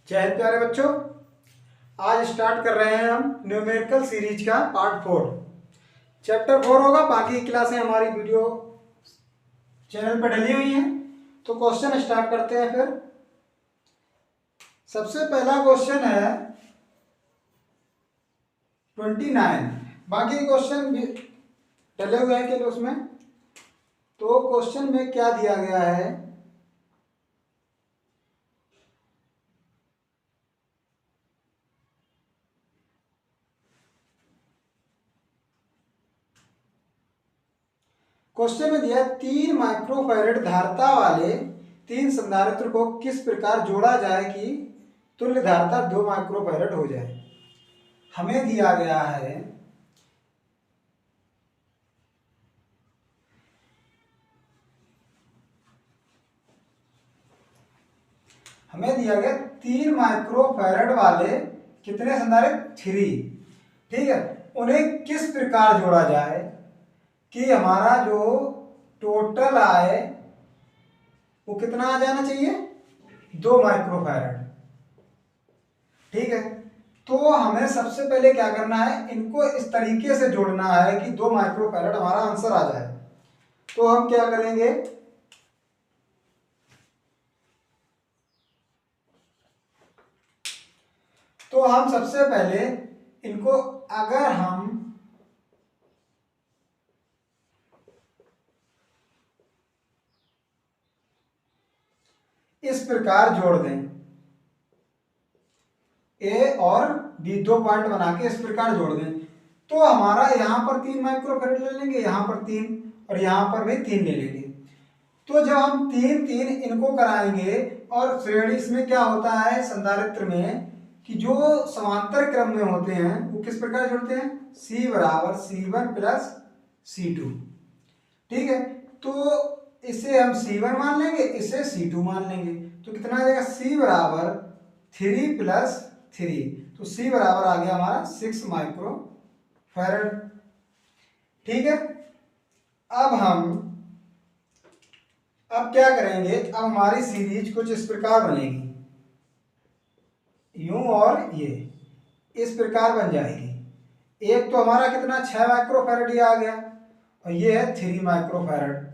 जय हिंद प्यारे बच्चों। आज स्टार्ट कर रहे हैं हम न्यूमेरिकल सीरीज का पार्ट 4। चैप्टर 4 होगा। बाकी क्लासें हमारी वीडियो चैनल पर डली हुई हैं। तो क्वेश्चन स्टार्ट करते हैं। फिर सबसे पहला क्वेश्चन है 29। बाकी क्वेश्चन भी डले हुए हैं कि उसमें। तो क्वेश्चन में क्या दिया गया है, क्वेश्चन में दिया 3 माइक्रोफैरड धारिता वाले 3 संधारित्र को किस प्रकार जोड़ा जाए कि तुल्य धारिता 2 माइक्रोफैरड हो जाए। हमें दिया गया है हमें दिया गया 3 माइक्रोफैरड वाले कितने संधारित्र 3। ठीक है, उन्हें किस प्रकार जोड़ा जाए कि हमारा जो टोटल आए वो कितना आ जाना चाहिए, 2 माइक्रोफैरड। ठीक है, तो हमें सबसे पहले क्या करना है, इनको इस तरीके से जोड़ना है कि 2 माइक्रोफैरड हमारा आंसर आ जाए। तो हम क्या करेंगे, तो हम सबसे पहले इनको अगर हम इस प्रकार जोड़ दें, ए और बी 2 पॉइंट बना के इस प्रकार जोड़ दें, तो हमारा यहां पर 3 माइक्रोफैरड ले लेंगे, यहां पर 3 और यहां पर भी 3 ले लेंगे। तो जब हम 3 इनको कराएंगे और श्रेणी इसमें क्या होता है संधारित्र में कि जो समांतर क्रम में होते हैं वो किस प्रकार जुड़ते हैं, C बराबर C1 प्लस C2। ठीक है, तो इसे हम C1 मान लेंगे, इसे C2 मान लेंगे, तो कितना आ जाएगा C बराबर 3 प्लस 3, तो C बराबर आ गया हमारा 6 माइक्रोफैरड। ठीक है, अब क्या करेंगे, अब हमारी सीरीज कुछ इस प्रकार बनेगी, यूं और ये इस प्रकार बन जाएगी। एक तो हमारा कितना 6 माइक्रोफैरड ये आ गया और ये है 3 माइक्रोफैरड।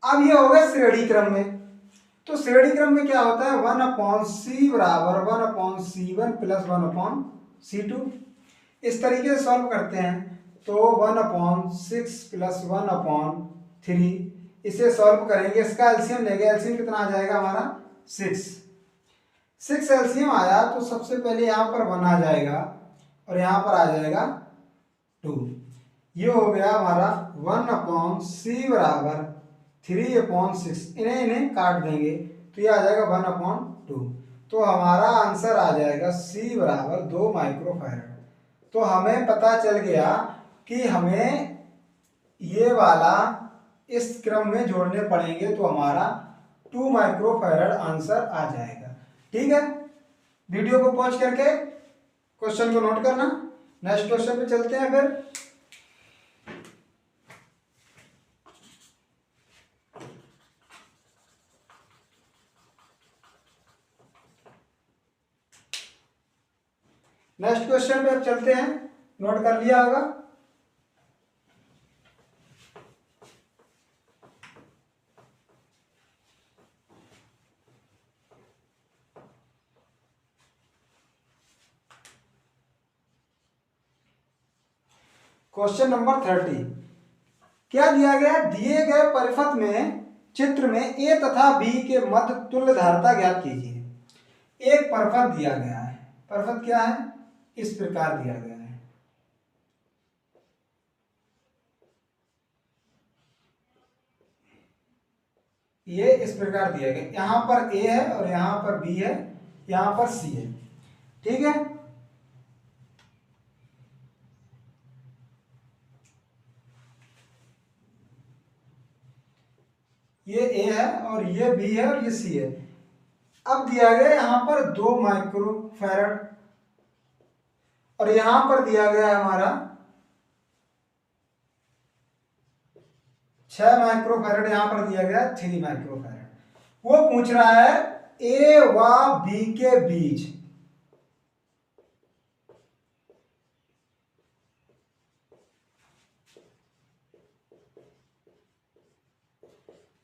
अब ये हो गया श्रेणी क्रम में। तो श्रेणी क्रम में क्या होता है, 1/C बराबर 1/C1 प्लस 1/C2। इस तरीके से सॉल्व करते हैं, तो 1/6 प्लस 1/3 इसे सॉल्व करेंगे, इसका एलसीएम लेंगे। एलसीएम कितना आ जाएगा हमारा 6 एलसीएम आया, तो सबसे पहले यहाँ पर 1 आ जाएगा और यहाँ पर आ जाएगा 2। ये हो गया हमारा 1/C बराबर 3/6। इन्हें काट देंगे तो ये आ जाएगा 1/2। तो हमारा आंसर आ जाएगा C बराबर 2 माइक्रोफैरड। तो हमें पता चल गया कि हमें ये वाला इस क्रम में जोड़ने पड़ेंगे, तो हमारा 2 माइक्रोफैरड आंसर आ जाएगा। ठीक है, वीडियो को पॉज करके क्वेश्चन को नोट करना। नेक्स्ट क्वेश्चन पे चलते हैं। फिर नेक्स्ट क्वेश्चन पे अब चलते हैं, नोट कर लिया होगा। क्वेश्चन नंबर 30 क्या दिया गया, दिए गए परिपथ में चित्र में ए तथा बी के मध्य तुल्य धारिता ज्ञात कीजिए। एक परिपथ दिया गया है, परिपथ क्या है, इस प्रकार दिया गया है। ये इस प्रकार दिया गया, यहां पर ए है और यहां पर बी है, यहां पर सी है। ठीक है, ये ए है और ये बी है और ये सी है। अब दिया गया यहां पर 2 माइक्रोफैरड और यहां पर दिया गया है हमारा 6 माइक्रोफैरड, यहां पर दिया गया 3 माइक्रोफैरड। वो पूछ रहा है ए व बी के बीच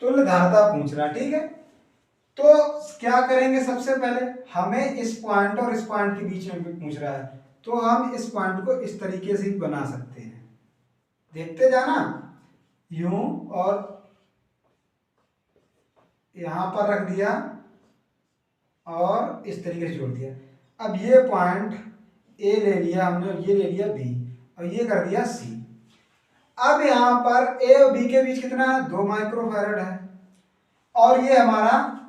तुल्य धारता पूछ रहा, ठीक है। तो क्या करेंगे, सबसे पहले हमें इस पॉइंट और इस पॉइंट के बीच में पूछ रहा है, तो हम इस पॉइंट को इस तरीके से ही बना सकते हैं, देखते जाना, यूं, और यहां पर रख दिया और इस तरीके से जोड़ दिया। अब ये पॉइंट ए ले लिया हमने, ये ले लिया बी, और ये कर दिया सी। अब यहां पर ए और बी के बीच कितना है, 2 माइक्रोफैरड है, और ये हमारा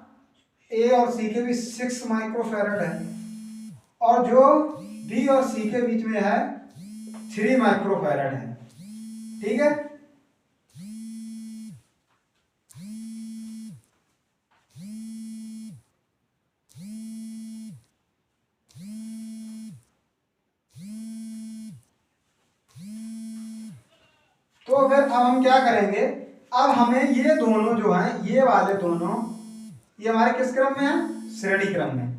ए और सी के बीच 6 माइक्रोफैरड है, और जो बी और सी के बीच में है 3 माइक्रोफैरड है, ठीक है। तो फिर अब हम क्या करेंगे, अब हमें ये दोनों जो हैं, ये वाले दोनों, ये हमारे किस क्रम में है, श्रेणी क्रम में।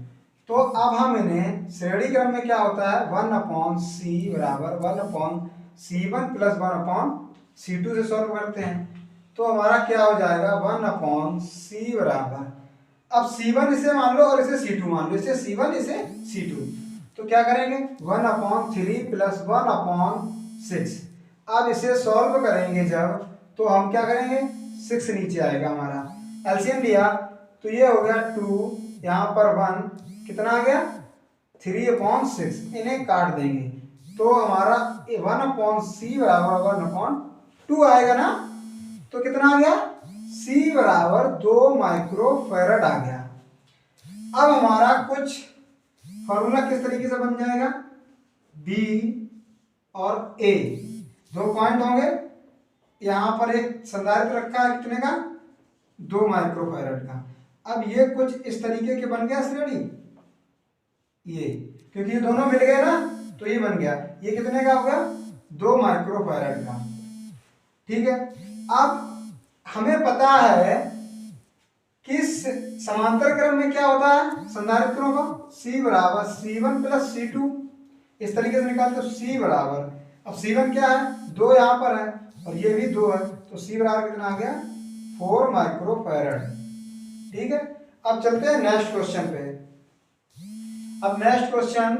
तो अब हम इन्हें श्रेणी क्रम में क्या होता है, 1/c बराबर 1/c1 प्लस 1/c2 से सॉल्व करते हैं। तो हमारा क्या हो जाएगा, 1/c बराबर, अब c1 इसे मान लो और इसे c2 मान लो, इसे c1 इसे c2, तो क्या करेंगे 1/3 प्लस 1/6। अब इसे सॉल्व करेंगे जब, तो हम क्या करेंगे, 6 नीचे आएगा हमारा, एलसीएम लिया तो ये हो गया 2, यहाँ पर 1, कितना आ गया 3/6, इन्हें काट देंगे तो हमारा 1/c बराबर 1/2 आएगा ना। तो कितना आ गया, c बराबर 2 माइक्रोफैरड आ गया। अब हमारा कुछ फॉर्मूला किस तरीके से बन जाएगा, b और a दो पॉइंट होंगे, यहां पर एक संधारित्र रखा है कितने का, 2 माइक्रोफैरड का। अब ये कुछ इस तरीके के बन गया श्रेणी, ये क्योंकि ये दोनों मिल गए ना, तो ये बन गया, ये कितने का होगा, 2 माइक्रोफैरड का, ठीक है। अब हमें पता है कि समांतर क्रम में क्या होता है संधारित्रों का, c बराबर c1 प्लस c2, इस तरीके से निकालते हो, c बराबर, अब c1 क्या है, 2 यहाँ पर है और ये भी 2 है, तो c बराबर कितना आ गया, 4 माइक्रोफैरड, ठीक है। अब चलते हैं नेक्स्ट क्वेश्चन पे। अब नेक्स्ट क्वेश्चन,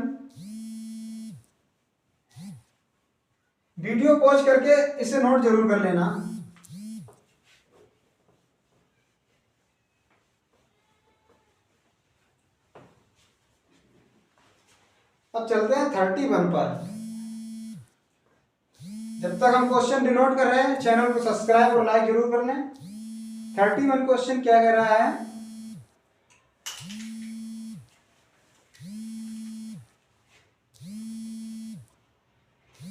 वीडियो पॉज करके इसे नोट जरूर कर लेना। अब चलते हैं 31 पर। जब तक हम क्वेश्चन डिनोट कर रहे हैं, चैनल को सब्सक्राइब और लाइक जरूर कर लें। 31 क्वेश्चन क्या कह रहा है,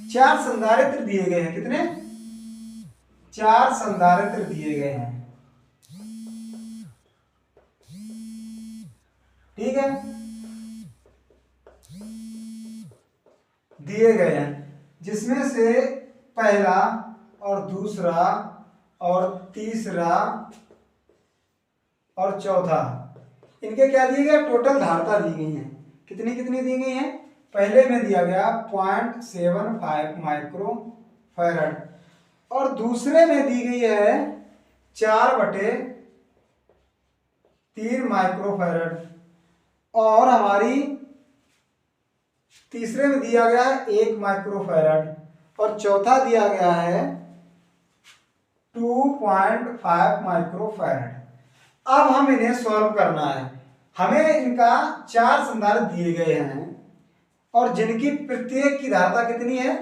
चार संधारित्र दिए गए हैं, कितने, 4 संधारित्र दिए गए हैं, ठीक है, दिए गए हैं, जिसमें से पहला और दूसरा और तीसरा और चौथा, इनके क्या दिए गए, टोटल धारता दी गई है, कितनी कितनी दी गई है, पहले में दिया गया 0.75 माइक्रोफैरड और दूसरे में दी गई है 4/3 माइक्रोफैरड, और हमारी तीसरे में दिया गया है 1 माइक्रोफैरड, और चौथा दिया गया है 2.5 माइक्रोफैरड। अब हम इन्हें सॉल्व करना है, हमें इनका 4 संधारित्र दिए गए हैं और जिनकी प्रत्येक की धारता कितनी है,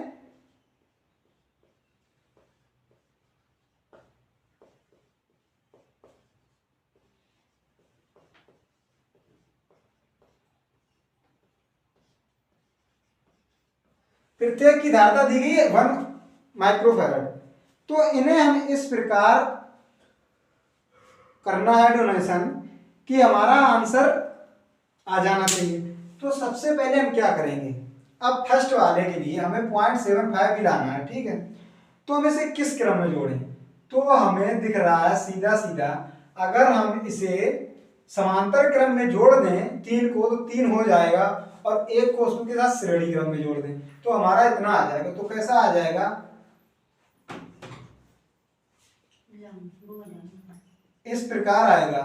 प्रत्येक की धारता दी गई है 1 माइक्रोफैरड। तो इन्हें हम इस प्रकार करना है डोनेशन कि हमारा आंसर आ जाना चाहिए। तो सबसे पहले हम क्या करेंगे, अब फर्स्ट वाले के लिए हमें 0.75 ही लाना है, ठीक है। तो हम इसे किस क्रम में जोड़ें, तो हमें दिख रहा है सीधा सीधा, अगर हम इसे समांतर क्रम में जोड़ दें तीन को तो तीन हो जाएगा, और एक को उसके साथ श्रेणी क्रम में जोड़ दें तो हमारा इतना आ जाएगा। तो कैसा आ जाएगा, इस प्रकार आएगा।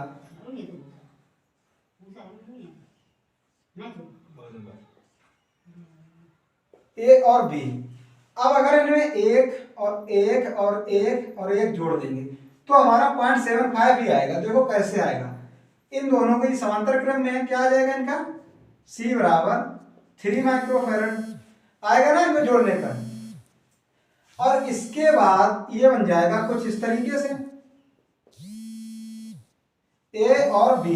ए और बी। अब अगर इनमें एक और एक और एक और एक जोड़ देंगे तो हमारा 0.75 ही आएगा। देखो कैसे आएगा, इन दोनों के समांतर क्रम में क्या आ जाएगा, इनका C बराबर 3 माइक्रोफैरड आएगा ना इनको जोड़ने पर। और इसके बाद ये बन जाएगा कुछ इस तरीके से A और B,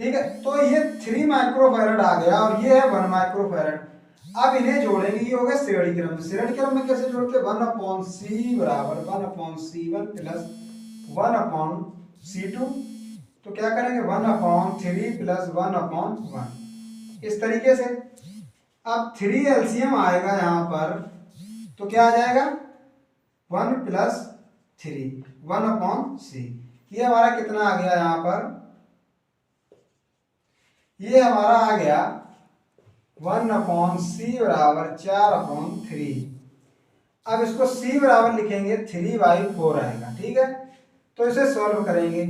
ठीक है। तो ये 3 माइक्रोफैरड आ गया और ये है 1 माइक्रोफैरड। अब इन्हें जोड़ेंगे, ये हो गया श्रेणी क्रम। श्रेणी क्रम में कैसे जोड़ते हैं, 1/C बराबर 1/C1 प्लस 1/C2। तो क्या करेंगे 1/3 प्लस 1/1 इस तरीके से। अब 3 एलसीएम आएगा यहाँ पर तो क्या आ जाएगा 1 प्लस 3 1/C। ये हमारा कितना आ गया यहाँ पर, ये हमारा आ गया 1/C बराबर 4/3। अब इसको C बराबर लिखेंगे 3/4 आएगा, ठीक है। तो इसे सॉल्व करेंगे,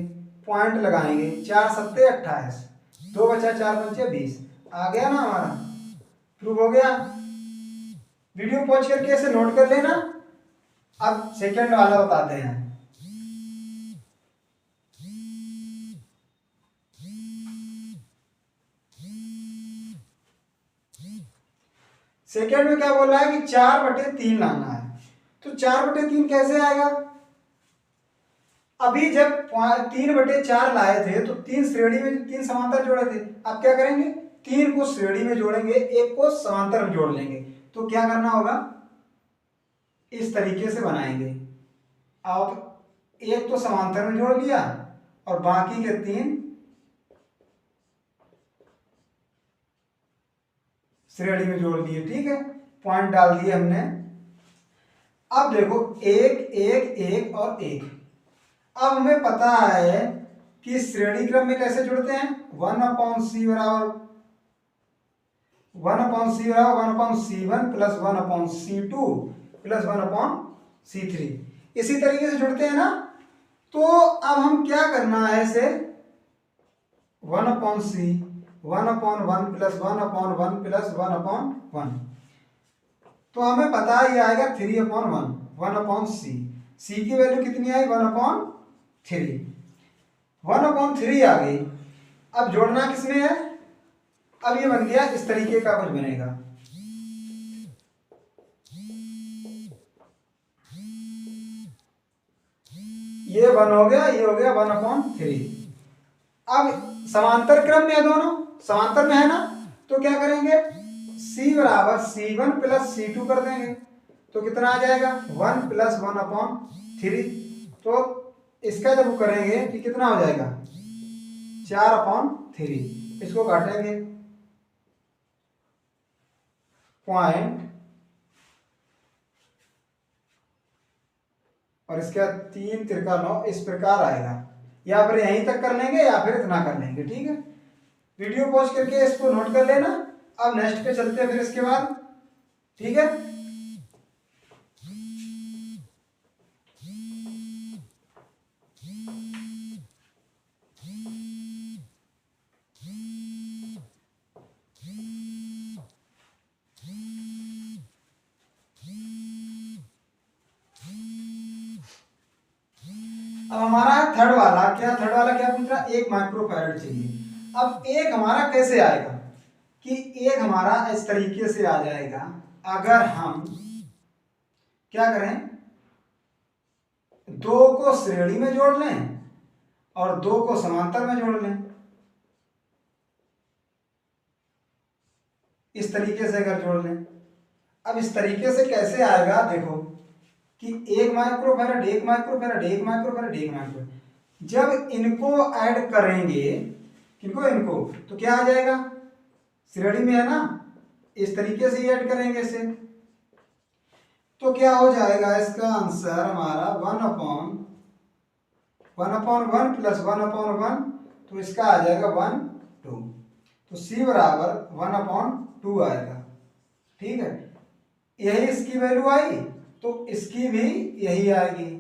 पॉइंट लगाएंगे, 4 सत्ते 28, 2 बचा 4 पंचे 20 आ गया ना हमारा, प्रूव हो गया। वीडियो पॉज करके इसे नोट कर लेना। अब सेकंड वाला बताते हैं। सेकंड में क्या बोल रहा है कि 4/3 लाना है। तो 4/3 कैसे आएगा, अभी जब 3/4 लाए थे तो 3 श्रेणी में 3 समांतर जोड़े थे। अब क्या करेंगे, 3 को श्रेणी में जोड़ेंगे, एक को समांतर में जोड़ लेंगे। तो क्या करना होगा, इस तरीके से बनाएंगे। अब एक तो समांतर में जोड़ लिया और बाकी के 3 श्रेणी में जोड़ दिए, ठीक है। पॉइंट डाल दिए हमने। अब देखो एक एक एक और एक। अब हमें पता है कि श्रेणी क्रम में कैसे जुड़ते हैं, 1/C बराबर 1/C1 plus 1/C2 plus 1/C3 इसी तरीके से जुड़ते हैं ना। तो अब हम क्या करना है, इसे 1/C 1/1 प्लस 1/1 प्लस 1/1। तो हमें पता है ये आएगा 3/1 1/C। C की वैल्यू कितनी आई 1/3, 1/3 आ गई। अब जोड़ना किसमें है, अब ये बन गया इस तरीके का कुछ बनेगा। ये 1 हो गया, ये हो गया 1/3। अब समांतर क्रम में है, दोनों समांतर में है ना। तो क्या करेंगे, C बराबर C1 प्लस C2 कर देंगे तो कितना आ जाएगा 1 प्लस 1/3। तो इसका जब करेंगे कि कितना हो जाएगा 4/3। इसको काटेंगे पॉइंट और इसका 3 तिरका 9 इस प्रकार आएगा। या फिर यहीं तक कर लेंगे या फिर इतना कर लेंगे, ठीक है। वीडियो पॉज करके इसको नोट कर लेना। अब नेक्स्ट पे चलते हैं फिर इसके बाद, ठीक है। अब हमारा थर्ड वाला क्या पूछ रहा, 1 माइक्रोफैरड चाहिए। अब एक हमारा कैसे आएगा कि एक हमारा इस तरीके से आ जाएगा। अगर हम क्या करें, 2 को श्रेणी में जोड़ लें और 2 को समांतर में जोड़ लें, इस तरीके से अगर जोड़ लें। अब इस तरीके से कैसे आएगा, देखो कि 1 माइक्रोफैरड 1 माइक्रोफैरड 1 माइक्रोफैरड 1 माइक्रोफैरड। जब इनको ऐड करेंगे, इनको तो क्या आ जाएगा, श्रेणी में है ना, इस तरीके से ऐड करेंगे इसे। तो क्या हो जाएगा, इसका आंसर हमारा 1/1 प्लस 1/1 तो इसका आ जाएगा 1 2, तो C बराबर 1/2 आएगा। ठीक है, यही इसकी वैल्यू आई तो इसकी भी यही आएगी।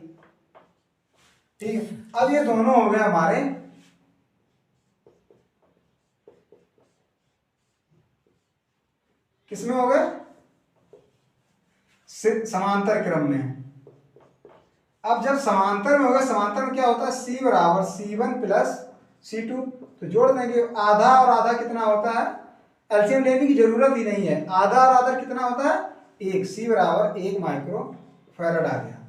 ठीक है, अब ये दोनों हो गए हमारे किसमें हो गए, समांतर क्रम में। अब जब समांतर में होगा, समांतर में क्या होता है, C बराबर C1 प्लस C2, तो जोड़ देंगे। आधा और आधा कितना होता है, एलसीएम लेने की जरूरत ही नहीं है, आधा और आधा कितना होता है 1, C बराबर 1 माइक्रो फैराड आ गया।